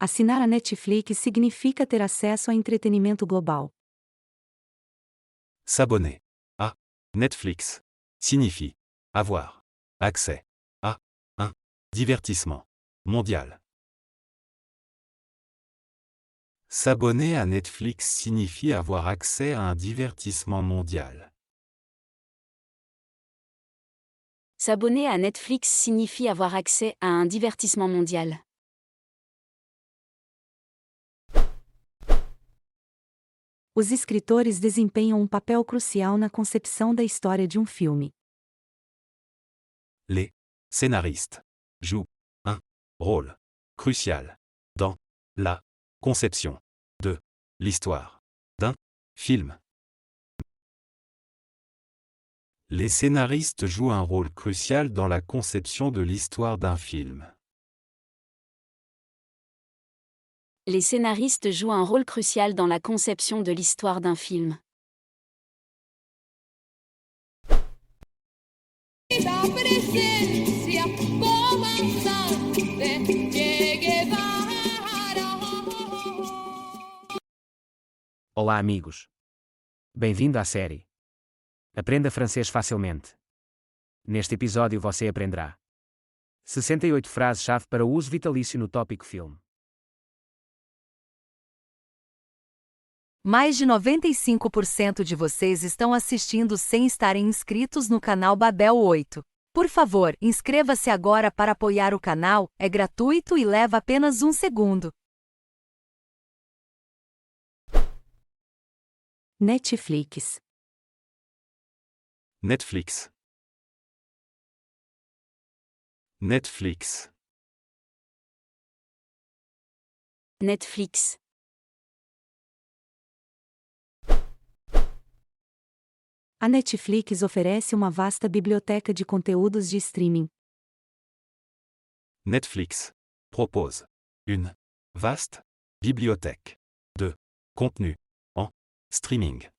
Assinar a Netflix significa ter acesso a entretenimento global. S'abonner à Netflix signifie avoir accès à un divertissement mondial. S'abonner à Netflix signifie avoir accès à un divertissement mondial. S'abonner à Netflix signifie avoir accès à un divertissement mondial. Os escritores desempenham um papel crucial na concepção da história de um filme. Les scénaristes jouent un rôle crucial dans la conception de l'histoire d'un film. Les scénaristes jouent un rôle crucial dans la conception de l'histoire d'un film. Les scénaristes jouent un rôle crucial dans la conception de l'histoire d'un film. La presencia comandante Che Guevara. Olá, amigos. Bem-vindo à série Aprenda Francês Facilmente. Neste episódio você aprenderá 68 frases-chave para o uso vitalício no tópico filme. Mais de 95% de vocês estão assistindo sem estarem inscritos no canal Babel 8. Por favor, inscreva-se agora para apoiar o canal, é gratuito e leva apenas 1 segundo. Netflix. Netflix. Netflix. Netflix. A Netflix oferece uma vasta biblioteca de conteúdos de streaming. Netflix propose une vaste bibliothèque de contenu en streaming.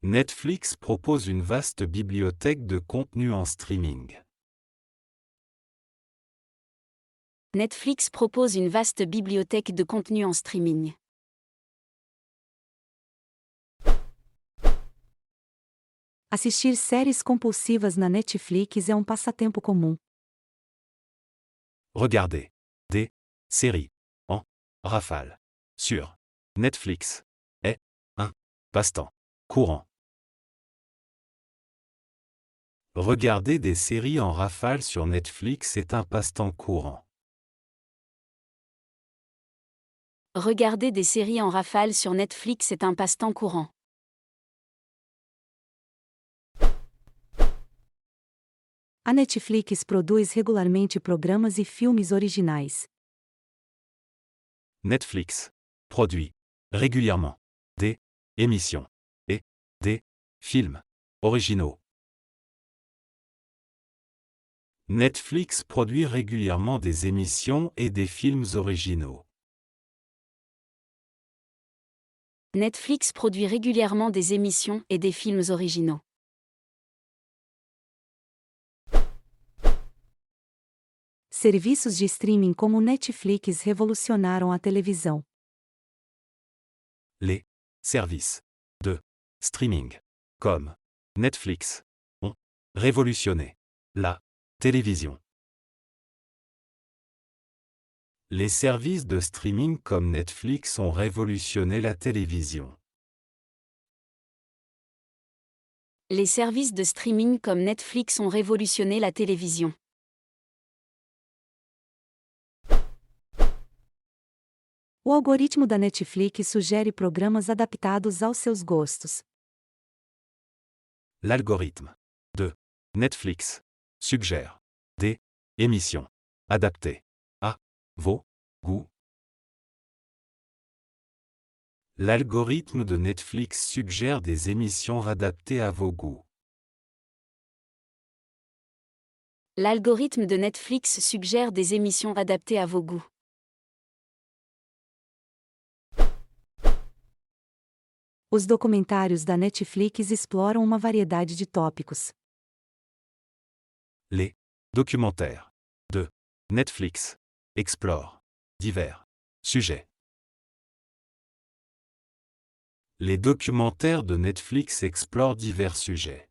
Netflix propose une vaste bibliothèque de contenu en streaming. Netflix propose une vaste bibliothèque de contenu en streaming. Assistir séries compulsivas na Netflix é um passatempo comum. Regardez des séries en rafale sur Netflix est un passe-temps courant. Regarder des séries en rafale sur Netflix est un passe-temps courant. Regarder des séries en rafale sur Netflix est un passe-temps courant. A Netflix produz regularmente programas e filmes originais. Netflix produit régulièrement des émissions et des films originaux. Netflix produit régulièrement des émissions et des films originaux. Netflix produit régulièrement des émissions et des films originaux. Serviços de streaming como Netflix revolucionaram a televisão. Les services de streaming comme Netflix ont révolutionné la télévision. Les services de streaming comme Netflix ont révolutionné la télévision. Les services de streaming comme Netflix ont révolutionné la télévision. O algoritmo da Netflix sugere programas adaptados aos seus gostos. L'algorithme de Netflix suggère des émissions adaptées à vos goûts. L'algorithme de Netflix suggère des émissions adaptées à vos goûts. L'algorithme de Netflix suggère des émissions adaptées à vos goûts. Os documentários da Netflix exploram uma variedade de tópicos. Les documentaires de Netflix explore divers sujets. Les documentaires de Netflix explorent divers sujets.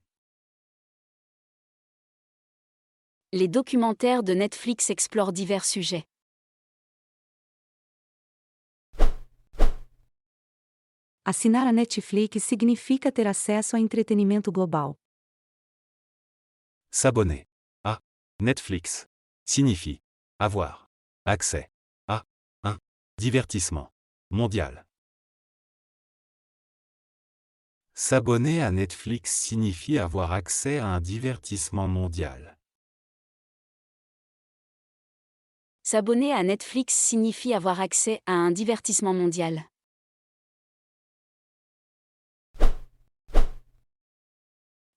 Les documentaires de Netflix explorent divers sujets. Assinar a Netflix significa ter acesso a entretenimento global. S'abonner à Netflix signifie avoir accès à un divertissement mondial. S'abonner à Netflix signifie avoir accès à un divertissement mondial. S'abonner à Netflix signifie avoir accès à un divertissement mondial.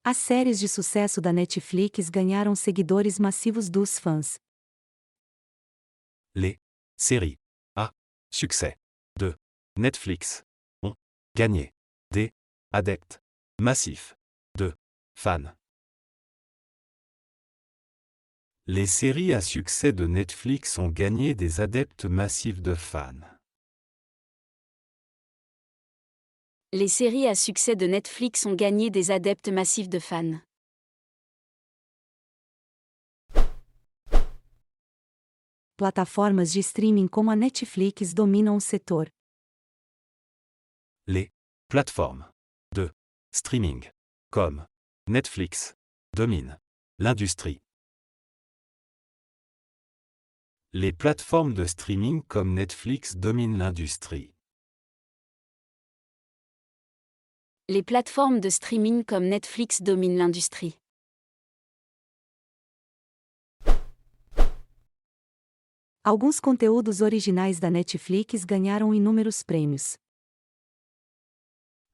As séries de sucesso da Netflix ganharam seguidores massivos dos fãs. Les séries à succès de Netflix ont gagné des adeptes massifs de fans. Les séries à succès de Netflix ont gagné des adeptes massifs de fans. Les séries à succès de Netflix ont gagné des adeptes massifs de fans. Plataformas de streaming como a Netflix dominam o setor. Les plateformes de streaming comme Netflix dominent l'industrie. Les plateformes de streaming comme Netflix dominent l'industrie. Les plateformes de streaming comme Netflix dominent l'industrie. Alguns conteúdos originais da Netflix ganharam inúmeros prêmios.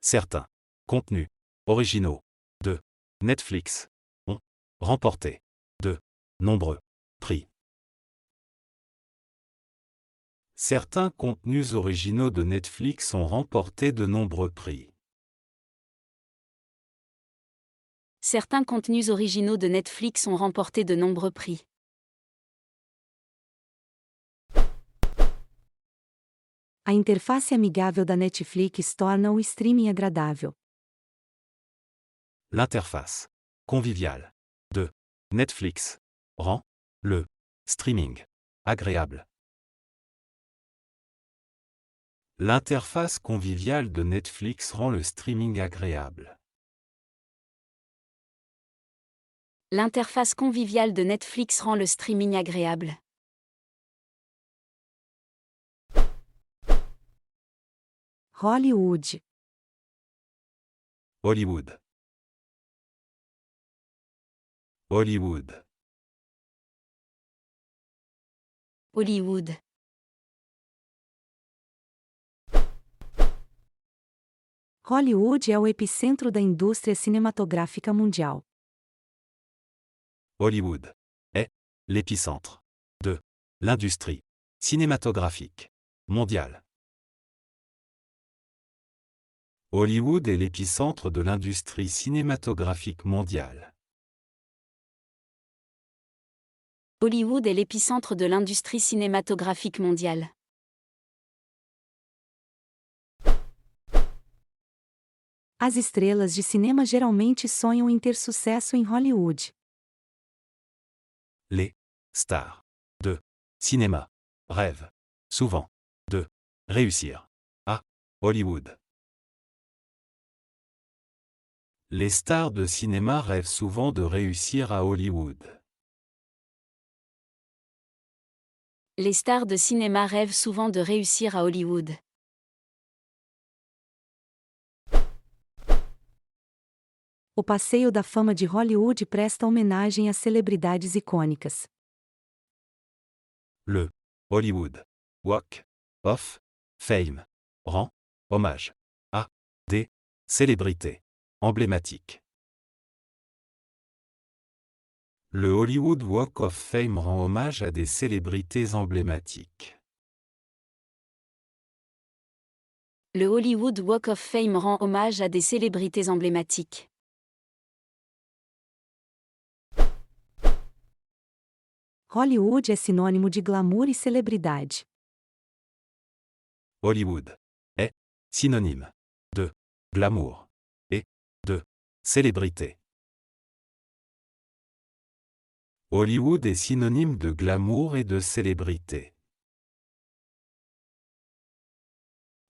Certains contenus originaux de Netflix ont remporté de nombreux prix. Certains contenus originaux de Netflix ont remporté de nombreux prix. Certains contenus originaux de Netflix ont remporté de nombreux prix. A interface amigável da Netflix torna o streaming agradável. L'interface conviviale de Netflix rend le streaming agréable. L'interface conviviale de Netflix rend le streaming agréable. L'interface conviviale de Netflix rend le streaming agréable. Hollywood. Hollywood. Hollywood. Hollywood. Hollywood é o epicentro da indústria cinematográfica mundial. Hollywood est l'épicentre de l'industrie cinématographique mondiale. Hollywood est l'épicentre de l'industrie cinématographique mondiale. Hollywood est l'épicentre de l'industrie cinématographique mondiale. As estrelas de cinema geralmente sonham em ter sucesso em Hollywood. Les stars de cinéma rêvent souvent de réussir à Hollywood. Les stars de cinéma rêvent souvent de réussir à Hollywood. Les stars de cinéma rêvent souvent de réussir à Hollywood. O passeio da fama de Hollywood presta homenagem a celebridades icônicas. Le Hollywood Walk of Fame rend hommage à des célébrités emblématiques. Le Hollywood Walk of Fame rend hommage à des célébrités emblématiques. Le Hollywood Walk of Fame rend hommage à des célébrités emblématiques. Hollywood é sinônimo de glamour e celebridade. Hollywood est synonyme de glamour et de célébrité. Hollywood est synonyme de glamour et de célébrité.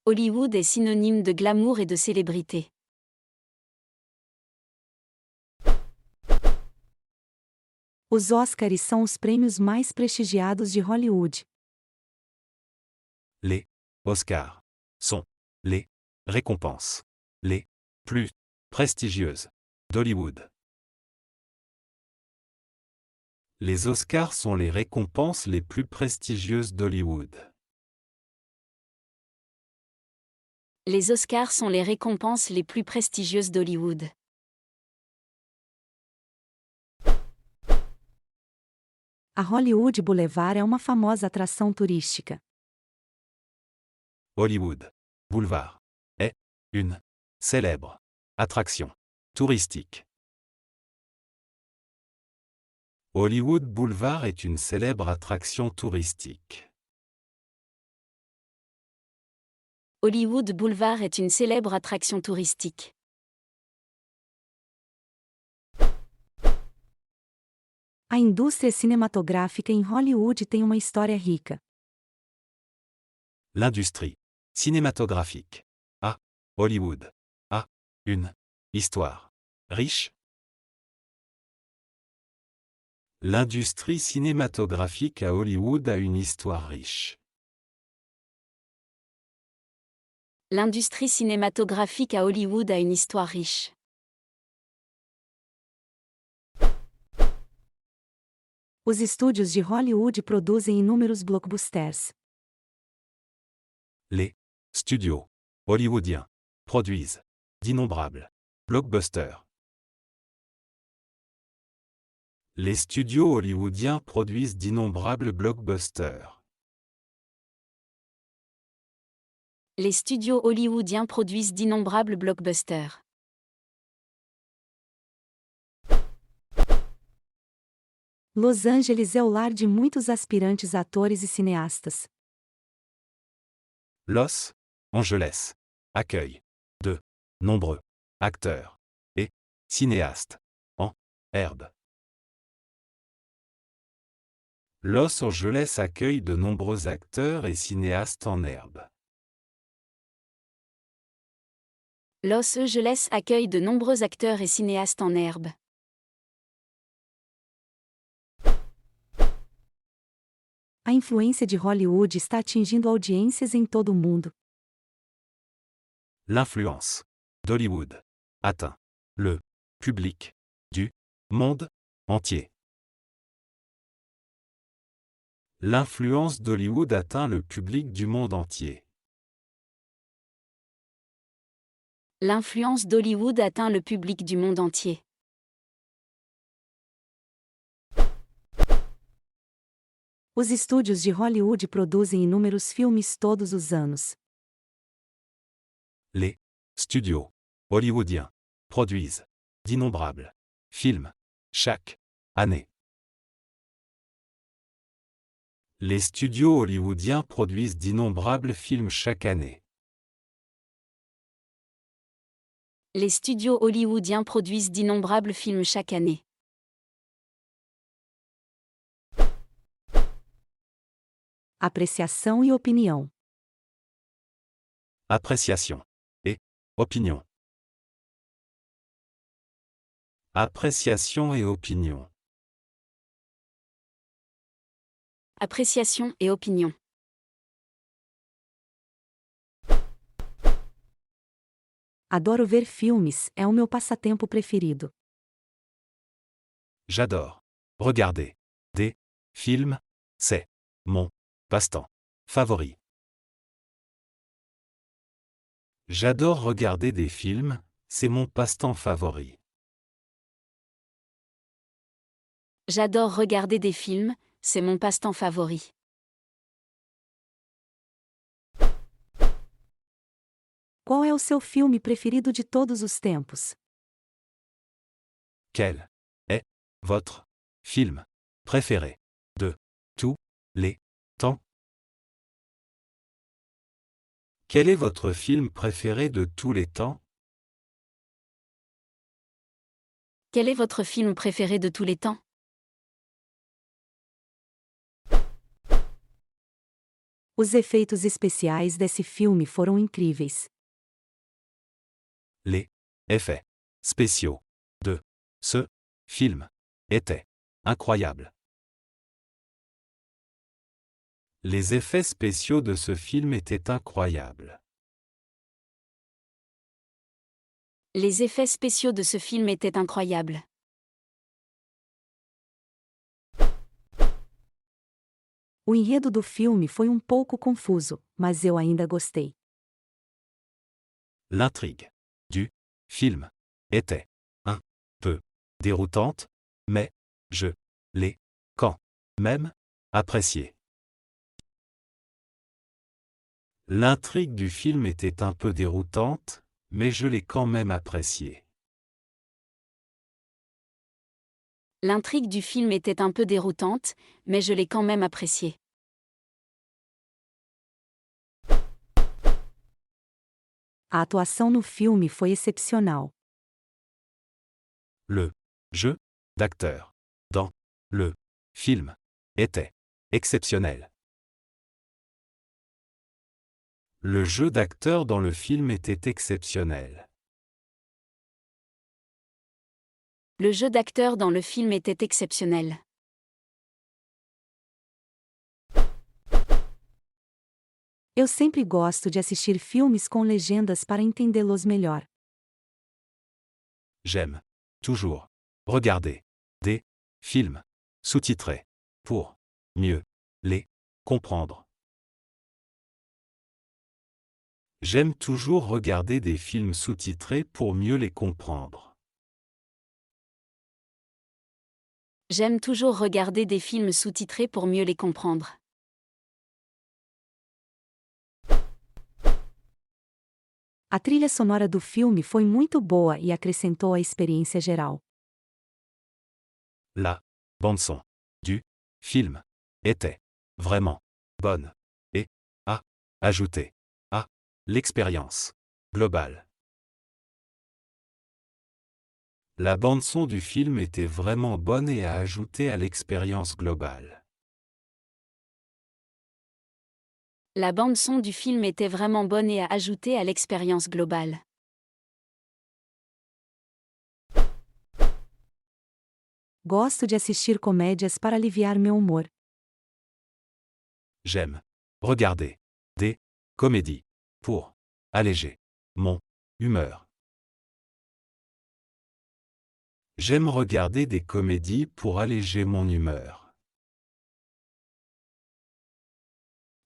Hollywood est synonyme de glamour et de célébrité. Os Oscars são os prêmios mais prestigiados de Hollywood. Les Oscars sont les récompenses les plus prestigieuses d'Hollywood. Les Oscars sont les récompenses les plus prestigieuses d'Hollywood. Les Oscars sont les récompenses les plus prestigieuses d'Hollywood. A Hollywood Boulevard é uma famosa atração turística. Hollywood Boulevard est une célèbre attraction touristique. Hollywood Boulevard est une célèbre attraction touristique. Hollywood Boulevard est une célèbre attraction touristique. A indústria cinematográfica em Hollywood tem uma história rica. L'industrie cinématographique à Hollywood a une histoire riche. L'industrie cinématographique à Hollywood a une histoire riche. L'industrie cinématographique à Hollywood a une histoire riche. Os estúdios de Hollywood produzem inúmeros blockbusters. Les studios hollywoodiens produisent d'innombrables blockbusters. Les studios hollywoodiens produisent d'innombrables blockbusters. Les studios hollywoodiens produisent d'innombrables blockbusters. Los Angeles é o lar de muitos aspirantes atores e cineastas. Los Angeles accueille de nombreux acteurs et cinéastes en herbe. Los Angeles accueille de nombreux acteurs et cinéastes en herbe. Los Angeles accueille de nombreux acteurs et cinéastes en herbe. A influência de Hollywood está atingindo audiências em todo o mundo. L'influence d'Hollywood atteint le public du monde entier. L'influence d'Hollywood atteint le public du monde entier. L'influence d'Hollywood atteint le public du monde entier. Os estúdios de Hollywood produzem inúmeros filmes todos os anos. Les studios hollywoodiens produisent d'innombrables films chaque année. Les studios hollywoodiens produisent d'innombrables films chaque année. Les studios hollywoodiens produisent d'innombrables films chaque année. Apreciação e opinião. Appréciation et opinion. Appréciation et opinion. Appréciation et opinion. Adoro ver filmes, é o meu passatempo preferido. J'adore regarder des films, c'est mon passe-temps favori. J'adore regarder des films, c'est mon passe-temps favori. J'adore regarder des films, c'est mon passe-temps favori. Qual é o seu filme preferido de todos os tempos? Quel est votre film préféré de les temps. Quel est votre film préféré de tous les temps? Quel est votre film préféré de tous les temps? Os efeitos especiais desse filme foram incríveis. Les effets spéciaux de ce film étaient incroyables. Les effets spéciaux de ce film étaient incroyables. Les effets spéciaux de ce film étaient incroyables. O enredo do filme foi um pouco confuso, mas eu ainda gostei. L'intrigue du film était un peu déroutante, mais je l'ai quand même apprécié. L'intrigue du film était un peu déroutante, mais je l'ai quand même apprécié. L'intrigue du film était un peu déroutante, mais je l'ai quand même appréciée. A atuação no filme foi excepcional. Le jeu d'acteur dans le film était exceptionnel. Le jeu d'acteur dans le film était exceptionnel. Le jeu d'acteur dans le film était exceptionnel. Eu sempre gosto de assistir filmes com legendas para entendê-los melhor. J'aime toujours regarder des films sous-titrés pour mieux les comprendre. J'aime toujours regarder des films sous-titrés pour mieux les comprendre. J'aime toujours regarder des films sous-titrés pour mieux les comprendre. A trilha sonora do filme foi muito boa e acrescentou à experiência geral. La bande-son du film était vraiment bonne et a ajouté à l'expérience globale. La bande-son du film était vraiment bonne et a ajouté à l'expérience globale. La bande-son du film était vraiment bonne et a ajouté à l'expérience globale. Gosto de assistir comédias para aliviar meu humor. J'aime regarder des comédies pour alléger mon humeur. J'aime regarder des comédies pour alléger mon humeur.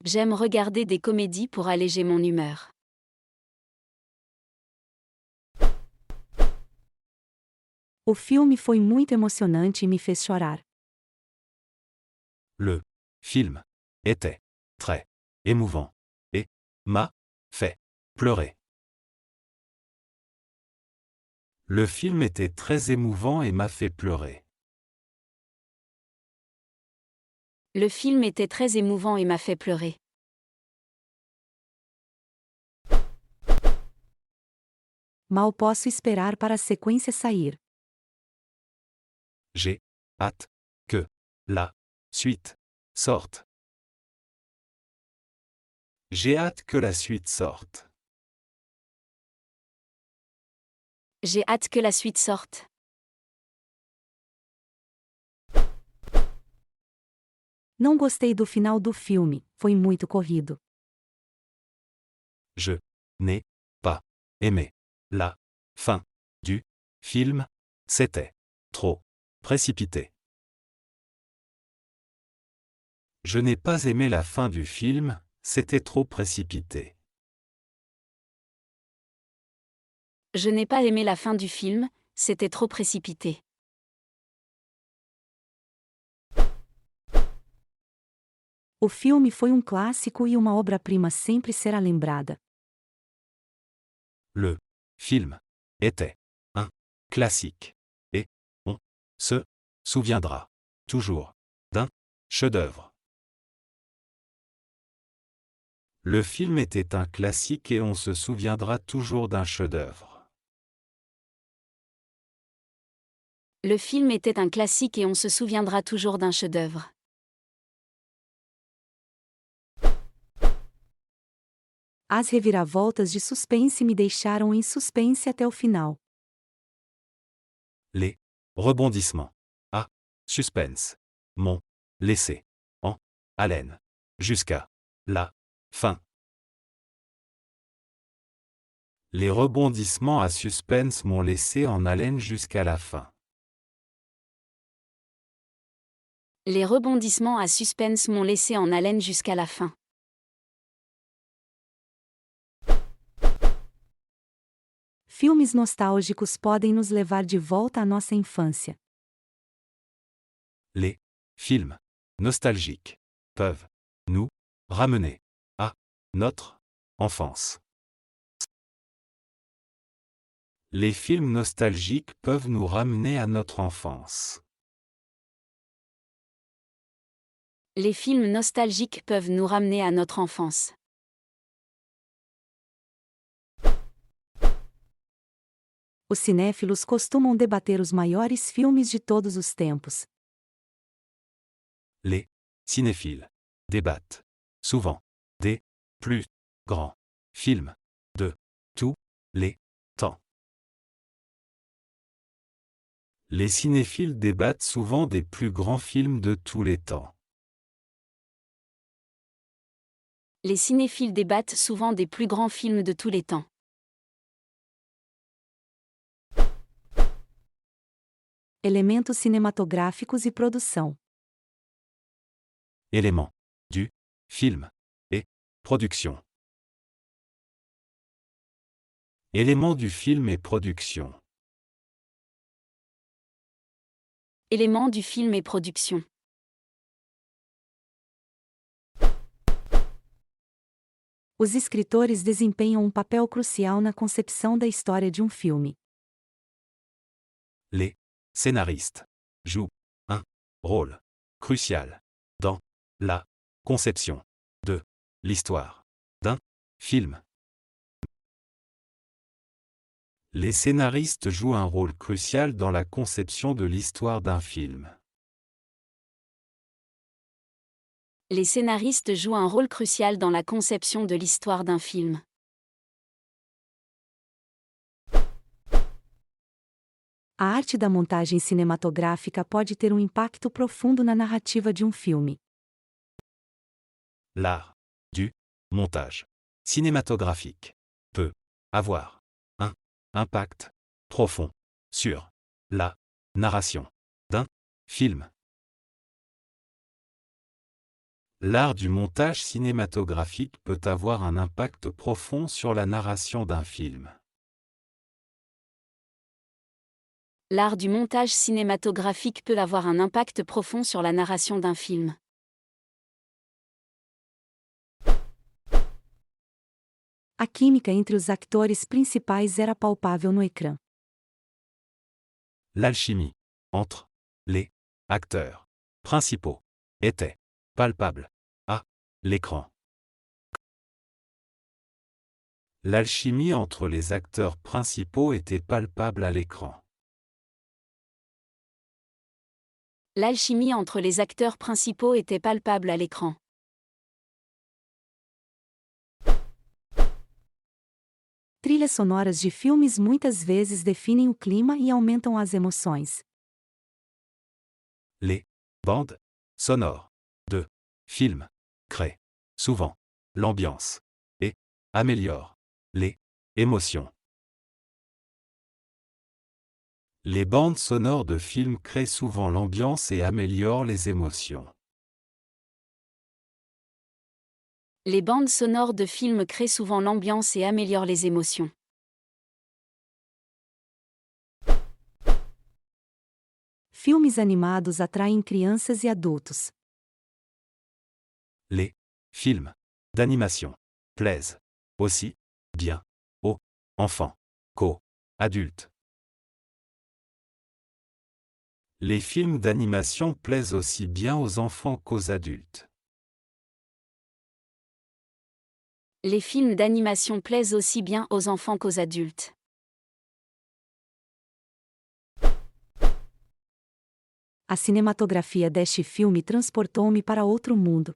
J'aime regarder des comédies pour alléger mon humeur. O filme foi muito emocionante e me fez chorar. Le film était très émouvant et m'a fait pleurer. Le film était très émouvant et m'a fait pleurer. Le film était très émouvant et m'a fait pleurer. Mal posso esperar para a sequência sair. J'ai hâte que la suite sorte. J'ai hâte que la suite sorte. J'ai hâte que la suite sorte. Não gostei do final do filme, foi muito corrido. Je n'ai pas aimé la fin du film, c'était trop précipité. Je n'ai pas aimé la fin du film, c'était trop précipité. Je n'ai pas aimé la fin du film, c'était trop précipité. O filme foi um clássico e uma obra-prima sempre será lembrada. Le film était un classique et on se souviendra toujours d'un chef-d'œuvre. Le film était un classique et on se souviendra toujours d'un chef-d'œuvre. Le film était un classique et on se souviendra toujours d'un chef-d'œuvre. As reviravoltas de suspense me deixaram em suspense até o final. Les rebondissements à suspense m'ont laissé en haleine jusqu'à la fin. Les rebondissements à suspense m'ont laissé en haleine jusqu'à la fin. Les rebondissements à suspense m'ont laissé en haleine jusqu'à la fin. Filmes nostálgicos podem nos levar de volta à nossa infância. Les films nostalgiques peuvent nous ramener à notre enfance. Les films nostalgiques peuvent nous ramener à notre enfance. Les films nostalgiques peuvent nous ramener à notre enfance. Os cinéfilos costumam debater os maiores filmes de todos os tempos. Les cinéphiles débattent souvent des plus grands films de tous les temps. Les cinéphiles débattent souvent des plus grands films de tous les temps. Les cinéphiles débattent souvent des plus grands films de tous les temps. Elementos cinematográficos e produção. Éléments du film et production. Éléments du film et production. Éléments du film et production. Os escritores desempenham papel crucial na concepção da história de filme. Les scénaristes jouent un rôle crucial dans la conception de l'histoire d'un film. Les scénaristes jouent un rôle crucial dans la conception de l'histoire d'un film. Les scénaristes jouent un rôle crucial dans la conception de l'histoire d'un film. A arte da montagem cinematográfica pode ter impacto profundo na narrativa de filme. L'art du montage cinématographique peut avoir un impact profond sur la narration d'un film. L'art du montage cinématographique peut avoir un impact profond sur la narration d'un film. L'art du montage cinématographique peut avoir un impact profond sur la narration d'un film. A química entre os atores principais era palpável no écran. L'alchimie entre les acteurs principaux était palpable à l'écran. L'alchimie entre les acteurs principaux était palpable à l'écran. L'alchimie entre les acteurs principaux était palpable à l'écran. Trilhas sonoras de filmes muitas vezes definem o clima e aumentam as emoções. Les bandes sonores de films créent souvent l'ambiance et améliorent les émotions. Les bandes sonores de films créent souvent l'ambiance et améliorent les émotions. Les bandes sonores de films créent souvent l'ambiance et améliorent les émotions. Filmes animados atraem crianças e adultos. Les films d'animation plaisent aussi bien aux enfants qu'aux adultes. Les films d'animation plaisent aussi bien aux enfants qu'aux adultes. Les films d'animation plaisent aussi bien aux enfants qu'aux adultes. A cinematografia deste filme transportou-me para outro mundo.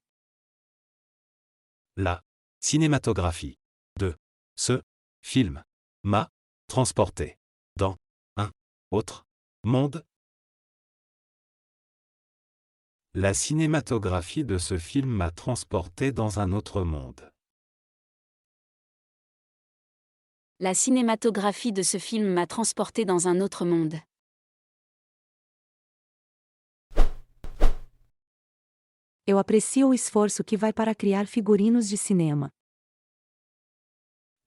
La cinématographie de ce film m'a transporté dans un autre monde. La cinématographie de ce film m'a transporté dans un autre monde. La cinématographie de ce film m'a transporté dans un autre monde. Eu aprecio o esforço que vai para criar figurinos de cinema.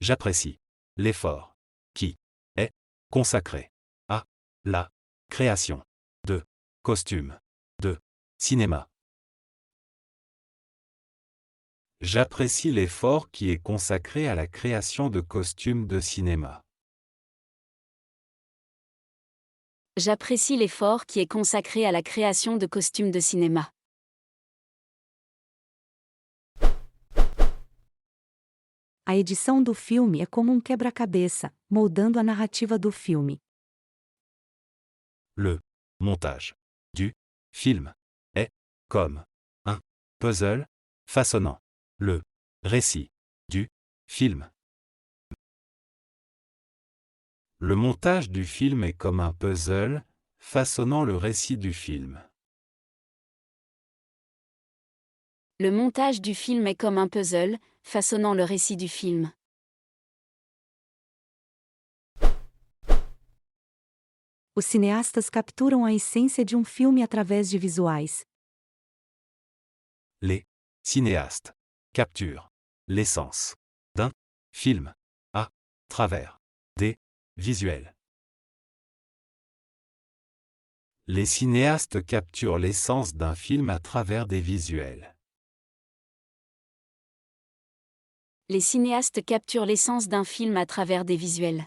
J'apprécie l'effort qui est consacré à la création de costumes de cinéma. J'apprécie l'effort qui est consacré à la création de costumes de cinéma. J'apprécie l'effort qui est consacré à la création de costumes de cinéma. A edição do filme é como um quebra-cabeça, moldando a narrativa do filme. Le montage du film est comme un puzzle façonnant le récit du film. Le montage du film est comme un puzzle façonnant le récit du film. Le montage du film est comme un puzzle, façonnant le récit du film. Os cineastas capturam a essência de um filme através de visuais. Les cinéastes capturent l'essence d'un film à travers des visuels. Les cinéastes capturent l'essence d'un film à travers des visuels. Les cinéastes capturent l'essence d'un film à travers des visuels.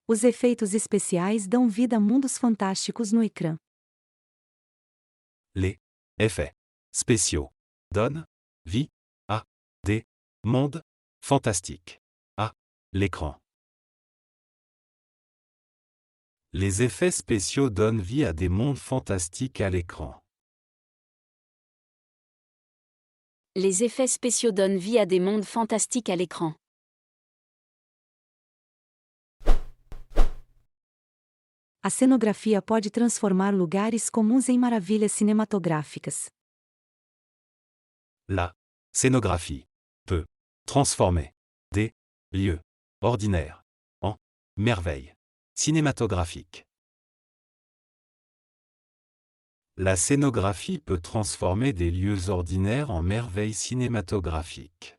Os efeitos especiais dão vida a mundos fantásticos no ecrã. Les effets spéciaux donnent vie à des mondes fantastiques à l'écran. Les effets spéciaux donnent vie à des mondes fantastiques à l'écran. Les effets spéciaux donnent vie à des mondes fantastiques à l'écran. A cenografia pode transformar lugares comuns em maravilhas cinematográficas. La scénographie peut transformer des lieux ordinaires en merveilles cinématographiques. La scénographie peut transformer des lieux ordinaires en merveilles cinématographiques.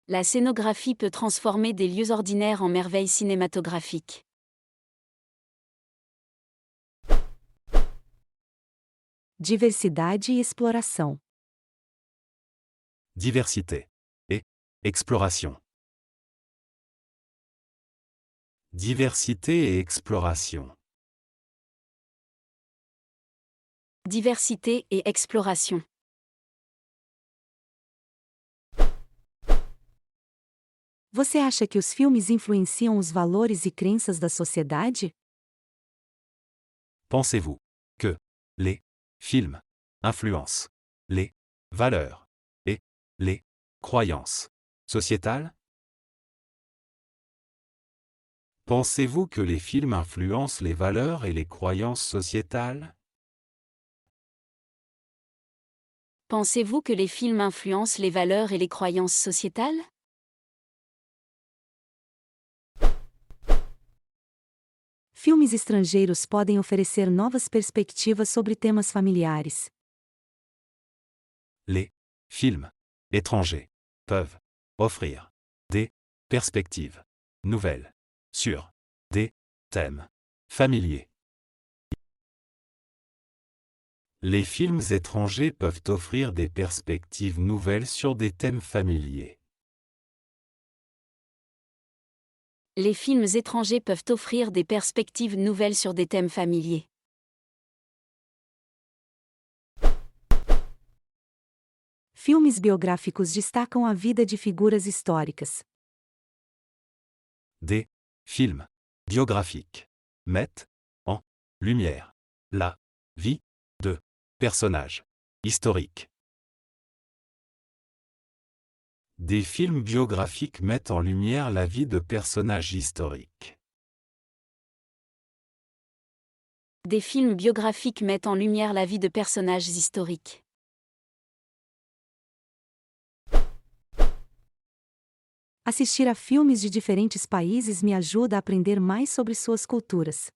La scénographie peut transformer des lieux ordinaires en merveilles cinématographiques. Diversidade e exploração. Diversité et exploration. Diversité et exploration. Diversité et exploration. Você acha que os filmes influenciam os valores e crenças da sociedade? Pensez-vous que les films influencent les valeurs et les croyances sociétales? Pensez-vous que les films influencent les valeurs et les croyances sociétales? Pensez-vous que les films influencent les valeurs et les croyances sociétales? Filmes estrangeiros podem oferecer novas perspectivas sobre temas familiares. Les films étrangers peuvent offrir des perspectives nouvelles sur des thèmes familiers. Les films étrangers peuvent offrir des perspectives nouvelles sur des thèmes familiers. Les films étrangers peuvent offrir des perspectives nouvelles sur des thèmes familiers. filmes biográficos destacam a vida de figuras históricas. Des films biographiques mettent en lumière la vie de personnages historiques. Des films biographiques mettent en lumière la vie de personnages historiques. Des films biographiques mettent en lumière la vie de personnages historiques. Assistir a filmes de diferentes países me ajuda a aprender mais sobre suas culturas.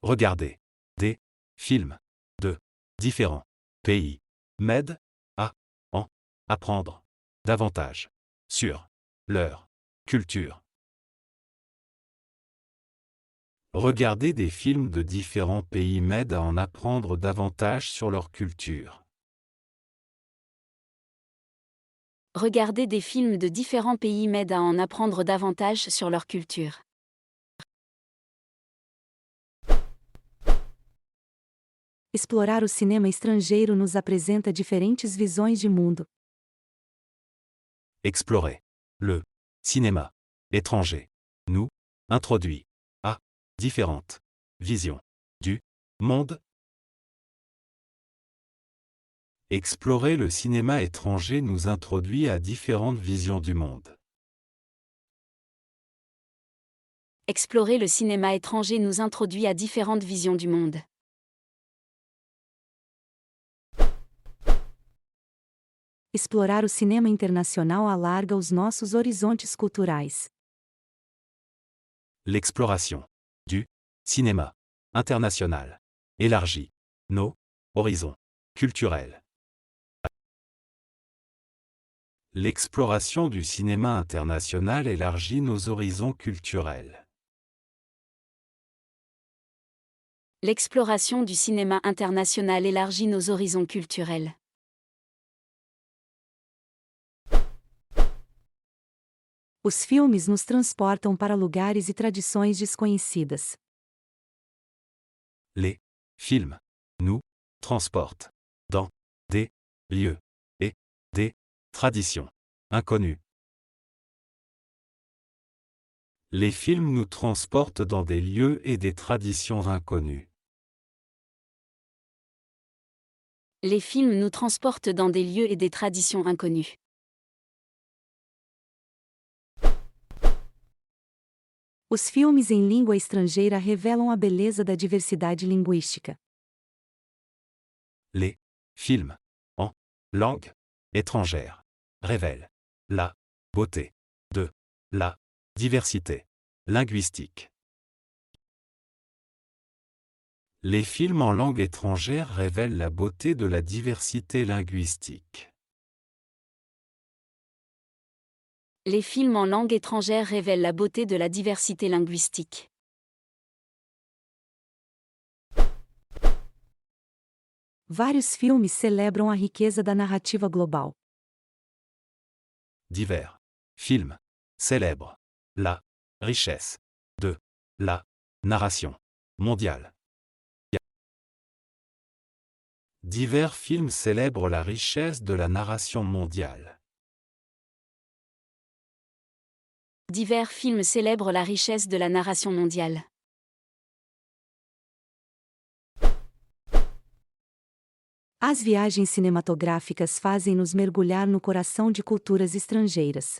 Regarder des films de différents pays m'aide à en apprendre davantage sur leur culture. Regarder des films de différents pays m'aide à en apprendre davantage sur leur culture. Regarder des films de différents pays m'aide à en apprendre davantage sur leur culture. Explorar o cinema estrangeiro nos apresenta diferentes visões de mundo. Explorer le cinéma étranger nous introduit à différentes visions du monde. Explorer le cinéma étranger nous introduit à différentes visions du monde. Explorer le cinéma étranger nous introduit à différentes visions du monde. Explorar o cinema internacional alarga os nossos horizontes culturais. L'exploration du cinéma international élargit nos horizons culturels. L'exploration du cinéma international élargit nos horizons culturels. L'exploration du cinéma international élargit nos horizons culturels. Os filmes nos transportam para lugares e tradições desconhecidas. Les films nous transportent dans des lieux et des traditions inconnues. Les films nous transportent dans des lieux et des traditions inconnues. Les films nous transportent dans des lieux et des traditions inconnues. Os filmes em língua estrangeira revelam a beleza da diversidade linguística. Les films en langue étrangère révèlent la beauté de la diversité linguistique. Les films en langue étrangère révèlent la beauté de la diversité linguistique. Les films en langue étrangère révèlent la beauté de la diversité linguistique. Vários filmes celebram a riqueza da narrativa global. Divers films célèbrent la richesse de la narration mondiale. Divers films célèbrent la richesse de la narration mondiale. Divers films célèbrent la richesse de la narration mondiale. As viagens cinematográficas fazem-nos mergulhar no coração de culturas estrangeiras.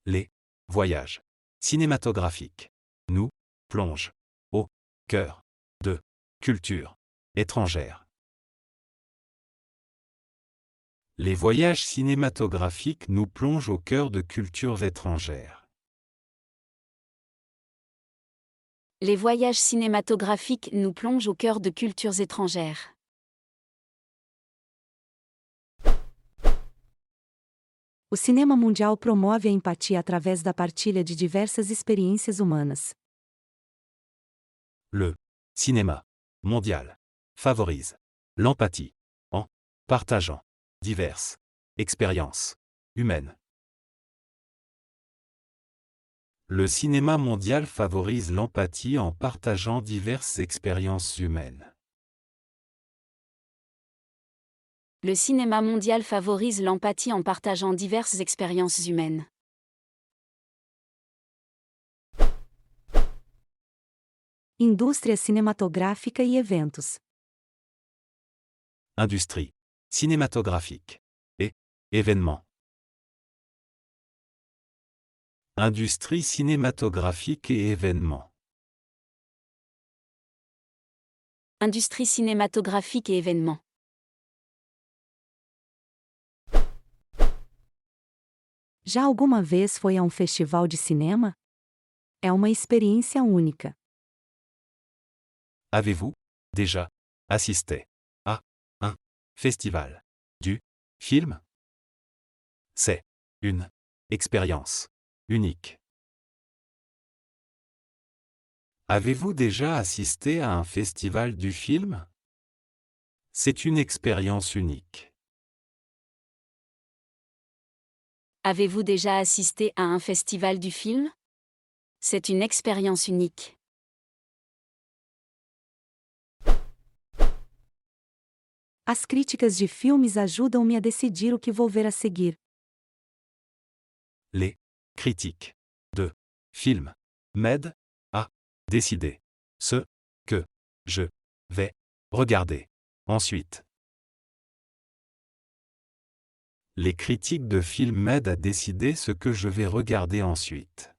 Les voyages cinématographiques nous plongent au cœur de cultures étrangères. Les voyages cinématographiques nous plongent au cœur de cultures étrangères. Les voyages cinématographiques nous plongent au cœur de cultures étrangères. O cinema mundial promove a empatia através da partilha de diversas experiências humanas. Le cinéma mondial favorise l'empathie en partageant diverses expériences humaines. Le cinéma mondial favorise l'empathie en partageant diverses expériences humaines. Le cinéma mondial favorise l'empathie en partageant diverses expériences humaines. Indústria cinematográfica e eventos. Industrie cinématographique et événements. Industrie cinématographique et événements. Industrie cinématographique et événements. Já alguma vez foi a um festival de cinema? É uma experiência única. Avez-vous déjà assisté à un festival du film? C'est une expérience unique. Avez-vous déjà assisté à un festival du film? C'est une expérience unique. Avez-vous déjà assisté à un festival du film? C'est une expérience unique. As críticas de filmes ajudam-me a decidir o que vou ver a seguir. Les critiques de films m'aident à décider ce que je vais regarder ensuite. Les critiques de films m'aident à décider ce que je vais regarder ensuite.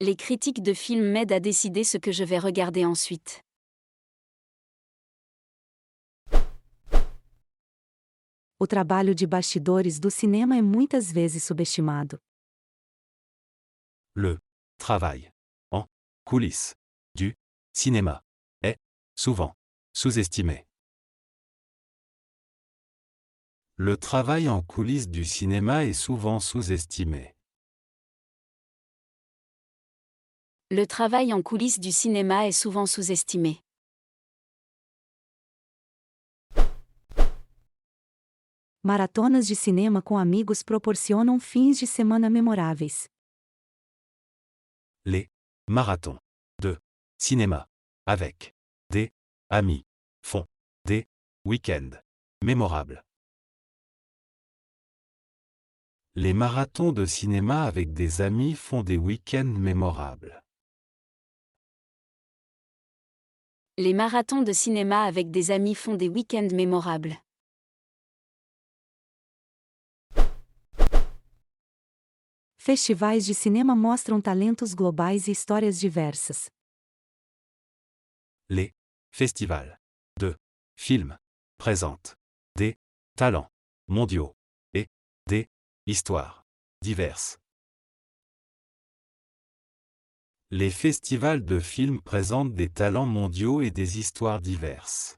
Les critiques de films m'aident à décider ce que je vais regarder ensuite. O trabalho de bastidores do cinema é muitas vezes subestimado. Le travail en coulisses du cinéma est souvent sous-estimé. Le travail en coulisses du cinéma est souvent sous-estimé. Le travail en coulisses du cinéma est souvent sous-estimé. Maratonas de cinema com amigos proporcionam fins de semana memoráveis. Les marathons de cinéma avec des amis font des week-ends mémorables. Les marathons de cinéma avec des amis font des week-ends mémorables. Les marathons de cinéma avec des amis font des week-ends mémorables. Festivais de cinema mostram talentos globais e histórias diversas. Les festivals de films présentent des talents mondiaux et des histoires diverses. Les festivals de films présentent des talents mondiaux et des histoires diverses.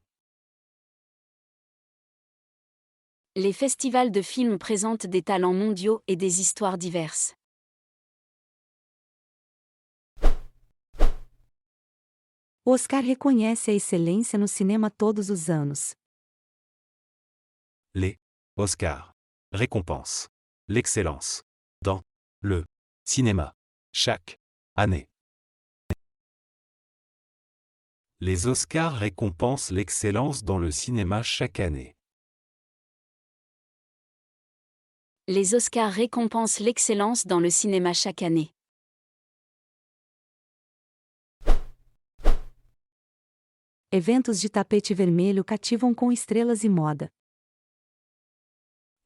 Les festivals de films présentent des talents mondiaux et des histoires diverses. O Oscar reconhece a excelência no cinema todos os anos. Les Oscars récompensent l'excellence dans le cinéma chaque année. Les Oscars récompensent l'excellence dans le cinéma chaque année. Les Oscars récompensent l'excellence dans le cinéma chaque année. Eventos de tapete vermelho cativam com estrelas e moda.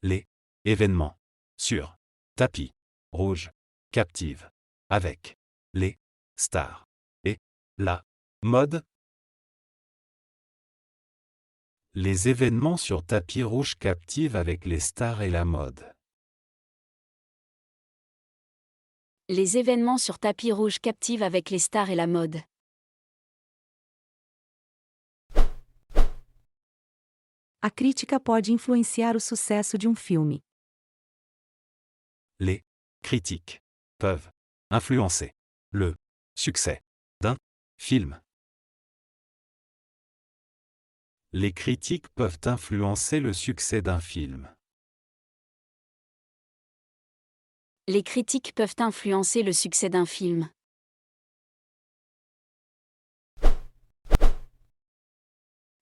Les événements sur tapis rouge captivent avec les stars et la mode. Les événements sur tapis rouge captivent avec les stars et la mode. Les événements sur tapis rouge captivent avec les stars et la mode. A crítica pode influenciar o sucesso de um filme. Les critiques peuvent influencer le succès d'un film. Les critiques peuvent influencer le succès d'un film. Les critiques peuvent influencer le succès d'un film.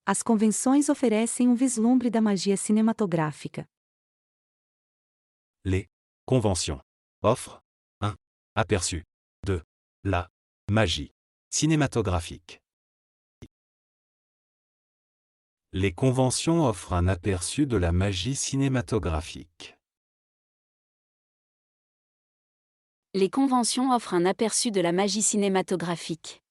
As convenções oferecem vislumbre da magia cinematográfica. Les conventions offrent un aperçu de la magie cinématographique. Les conventions offrent un aperçu de la magie cinématographique. Les conventions offrent un aperçu de la magie cinématographique.